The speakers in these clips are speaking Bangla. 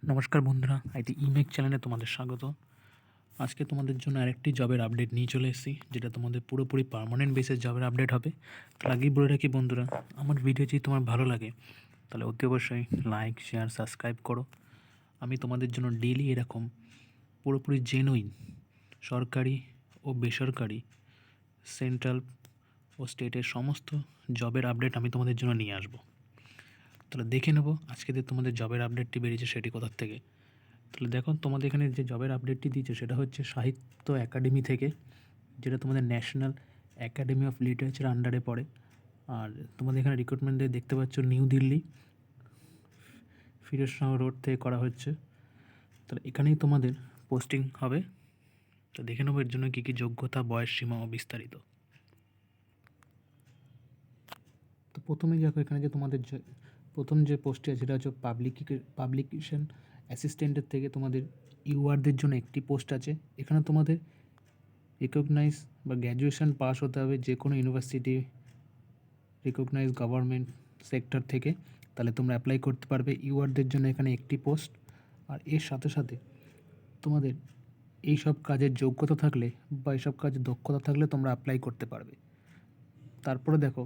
নমস্কার বন্ধুরা, আইটি ইমেক চ্যানেলে তোমাদের স্বাগত। আজকে তোমাদের জন্য আরেকটি জবের আপডেট নিয়ে চলে এসেছি, যেটা তোমাদের পুরোপুরি পার্মানেন্ট বেসিস জবের আপডেট হবে। তার আগেই বলে রাখি বন্ধুরা, আমার ভিডিও যদি তোমার ভালো লাগে তাহলে অতি অবশ্যই লাইক, শেয়ার, সাবস্ক্রাইব করো। আমি তোমাদের জন্য ডেইলি এরকম পুরোপুরি জেনুইন সরকারি ও বেসরকারি, সেন্ট্রাল ও স্টেটের সমস্ত জবের আপডেট আমি তোমাদের জন্য নিয়ে আসবো। তাহলে দেখে নেবো আজকে যে তোমাদের জবের আপডেটটি বেরিয়েছে সেটি কোথার থেকে। তাহলে দেখো, তোমাদের এখানে যে জবের আপডেটটি দিয়েছে সেটা হচ্ছে সাহিত্য একাডেমি থেকে, যেটা তোমাদের ন্যাশনাল একাডেমি অফ লিটারেচার আন্ডারে পড়ে। আর তোমাদের এখানে রিক্রুটমেন্টে দেখতে পাচ্ছ নিউ দিল্লি ফিরোজ শাহ রোড থেকে করা হচ্ছে। তাহলে এখানেই তোমাদের পোস্টিং হবে। তো দেখে নেবো এর জন্য কী কী যোগ্যতা, বয়স সীমা ও বিস্তারিত। তো প্রথমেই দেখো, এখানে যে তোমাদের প্রথম যে পোস্টটি আছে সেটা হচ্ছে পাবলিকেশন অ্যাসিস্ট্যান্টের থেকে তোমাদের ইউআরদের জন্য একটি পোস্ট আছে। এখানে তোমাদের রিকগনাইজ বা গ্র্যাজুয়েশন পাস হতে হবে যে কোনো ইউনিভার্সিটি, রিকগনাইজ গভর্নমেন্ট সেক্টর থেকে, তাহলে তোমরা অ্যাপ্লাই করতে পারবে। ইউআরদের জন্য এখানে একটি পোস্ট। আর এর সাথে সাথে তোমাদের এই সব কাজের যোগ্যতা থাকলে বা এইসব কাজের দক্ষতা থাকলে তোমরা অ্যাপ্লাই করতে পারবে। তারপরে দেখো,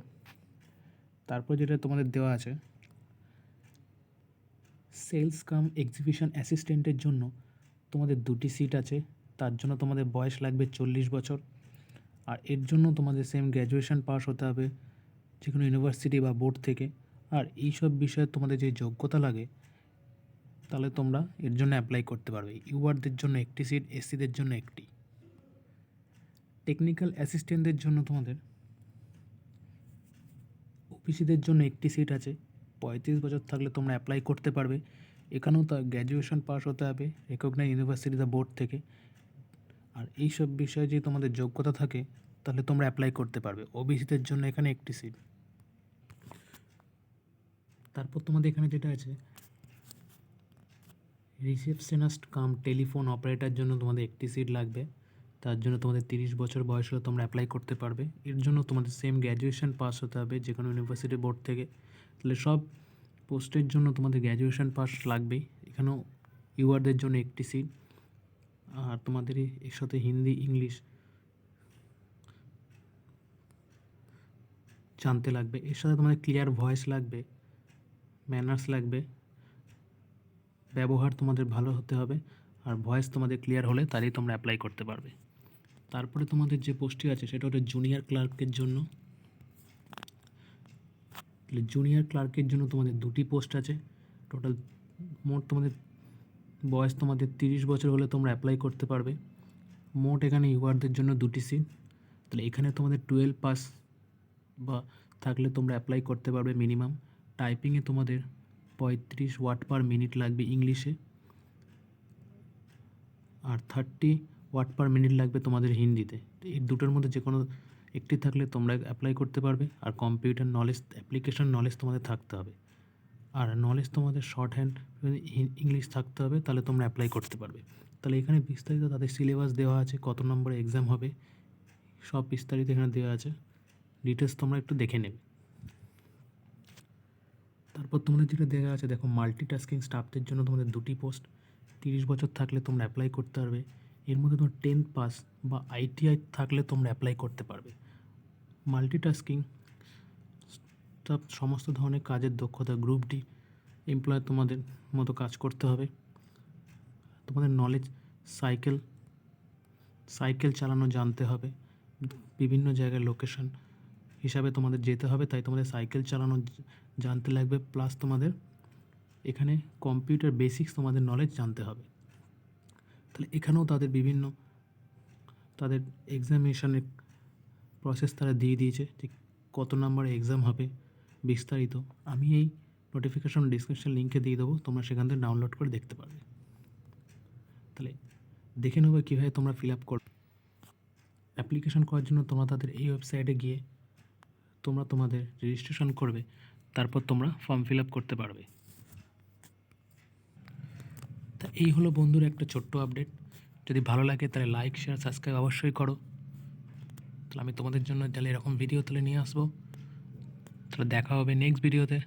তারপর যেটা তোমাদের দেওয়া আছে, সেলস কাম এক্সিবিশন অ্যাসিস্ট্যান্টের জন্য তোমাদের 2টি সিট আছে। তার জন্য তোমাদের বয়স লাগবে 40 বছর। আর এর জন্য তোমাদের সেম গ্র্যাজুয়েশন পাস হতে হবে যে কোনো ইউনিভার্সিটি বা বোর্ড থেকে। আর এই সব বিষয়ে তোমাদের যে যোগ্যতা লাগে, তাহলে তোমরা এর জন্য অ্যাপ্লাই করতে পারবে। ইউআরদের জন্য একটি সিট, এসসিদের জন্য একটি। টেকনিক্যাল অ্যাসিস্ট্যান্টদের জন্য তোমাদের, ওবিসিদের জন্য একটি সিট আছে। 35 বছর থাকলে তোমরা অ্যাপ্লাই করতে পারবে। এখানেও তো গ্র্যাজুয়েশন পাস হতে হবে রিকগনাইজ ইউনিভার্সিটি বা বোর্ড থেকে। আর এই সব বিষয়ে যদি তোমাদের যোগ্যতা থাকে তাহলে তোমরা অ্যাপ্লাই করতে পারবে। ওবিসিদের জন্য এখানে একটি সিট। তারপর তোমাদের এখানে যেটা আছে, রিসেপশনিস্ট কাম টেলিফোন অপারেটর জন্য তোমাদের একটি সিট লাগবে। তার জন্য তোমাদের 30 বছর বয়স হলে তোমরা অ্যাপ্লাই করতে পারবে। এর জন্য তোমাদের সেম গ্র্যাজুয়েশন পাস হতে হবে যে কোনো ইউনিভার্সিটি বোর্ড থেকে। তাহলে সব পোস্টের জন্য তোমাদের গ্র্যাজুয়েশন পাস লাগবেই। এখানেও ইউআরদের জন্য একটি সিট। আর তোমাদের এর সাথে হিন্দি, ইংলিশ জানতে লাগবে। এর সাথে তোমাদের ক্লিয়ার ভয়েস লাগবে, ম্যানার্স লাগবে, ব্যবহার তোমাদের ভালো হতে হবে। আর ভয়েস তোমাদের ক্লিয়ার হলে তাহলেই তোমরা অ্যাপ্লাই করতে পারবে। তারপরে তোমাদের যে পোস্টটি আছে সেটা হচ্ছে জুনিয়র ক্লার্কের জন্য। তাহলে জুনিয়র ক্লার্কের জন্য তোমাদের 2টি পোস্ট আছে। টোটাল মোট তোমাদের বয়স তোমাদের 30 বছর হলে তোমরা অ্যাপ্লাই করতে পারবে। মোট এখানে ইউআরদের জন্য 2টি সিট। তাহলে এখানে তোমাদের 12 পাস বা থাকলে তোমরা অ্যাপ্লাই করতে পারবে মিনিমাম। টাইপিংয়ে তোমাদের 35 ওয়ার্ড পার মিনিট লাগবে ইংলিশে। আর 30 ওয়াট পার মিনিট লাগবে তোমাদের হিন্দিতে। এই দুটোর মধ্যে যে কোনো একটি থাকলে তোমরা অ্যাপ্লাই করতে পারবে। আর কম্পিউটার নলেজ, অ্যাপ্লিকেশন নলেজ তোমাদের থাকতে হবে। আর নলেজ তোমাদের শর্ট হ্যান্ড ইংলিশ থাকতে হবে, তাহলে তোমরা অ্যাপ্লাই করতে পারবে। তাহলে এখানে বিস্তারিত তাদের সিলেবাস দেওয়া আছে, কত নম্বরে এক্সাম হবে, সব বিস্তারিত এখানে দেওয়া আছে। ডিটেলস তোমরা একটু দেখে নেবে। তারপর তোমাদের যেটা দেওয়া আছে, দেখো মাল্টিটাস্কিং স্টাফদের জন্য তোমাদের 2টি পোস্ট। 30 বছর থাকলে তোমরা অ্যাপ্লাই করতে পারবে। এর মধ্যে তোমার 10th পাস বা আইটিআই থাকলে তোমরা অ্যাপ্লাই করতে পারবে। মাল্টিটাস্কিং স্টাফ সমস্ত ধরনের কাজের দক্ষতা, গ্রুপ ডি এমপ্লয় তোমাদের মতো কাজ করতে হবে। তোমাদের নলেজ, সাইকেল সাইকেল চালানো জানতে হবে। বিভিন্ন জায়গায় লোকেশন হিসাবে তোমাদের যেতে হবে, তাই তোমাদের সাইকেল চালানো জানতে লাগবে। প্লাস তোমাদের এখানে কম্পিউটার বেসিক্স তোমাদের নলেজ জানতে হবে। তাহলে এখানেও তাদের বিভিন্ন তাদের এক্সামিনেশনের প্রসেস তারা দিয়ে দিয়েছে যে কত নম্বরে এক্সাম হবে বিস্তারিত। আমি এই নোটিফিকেশন ডিসক্রিপশন লিঙ্কে দিয়ে দেবো, তোমরা সেখান থেকে ডাউনলোড করে দেখতে পারবে। তাহলে দেখে নেবে কীভাবে তোমরা ফিল আপ করবে। অ্যাপ্লিকেশন করার জন্য তোমরা তাদের এই ওয়েবসাইটে গিয়ে তোমরা তোমাদের রেজিস্ট্রেশন করবে, তারপর তোমরা ফর্ম ফিল আপ করতে পারবে। তা এই হলো বন্ধুর একটা ছোট্ট আপডেট। যদি ভালো লাগে তাহলে লাইক, শেয়ার, সাবস্ক্রাইব অবশ্যই করো। তাহলে আমি তোমাদের জন্য তাহলে এরকম ভিডিও তাহলে নিয়ে আসবো। তাহলে দেখা হবে নেক্সট ভিডিওতে।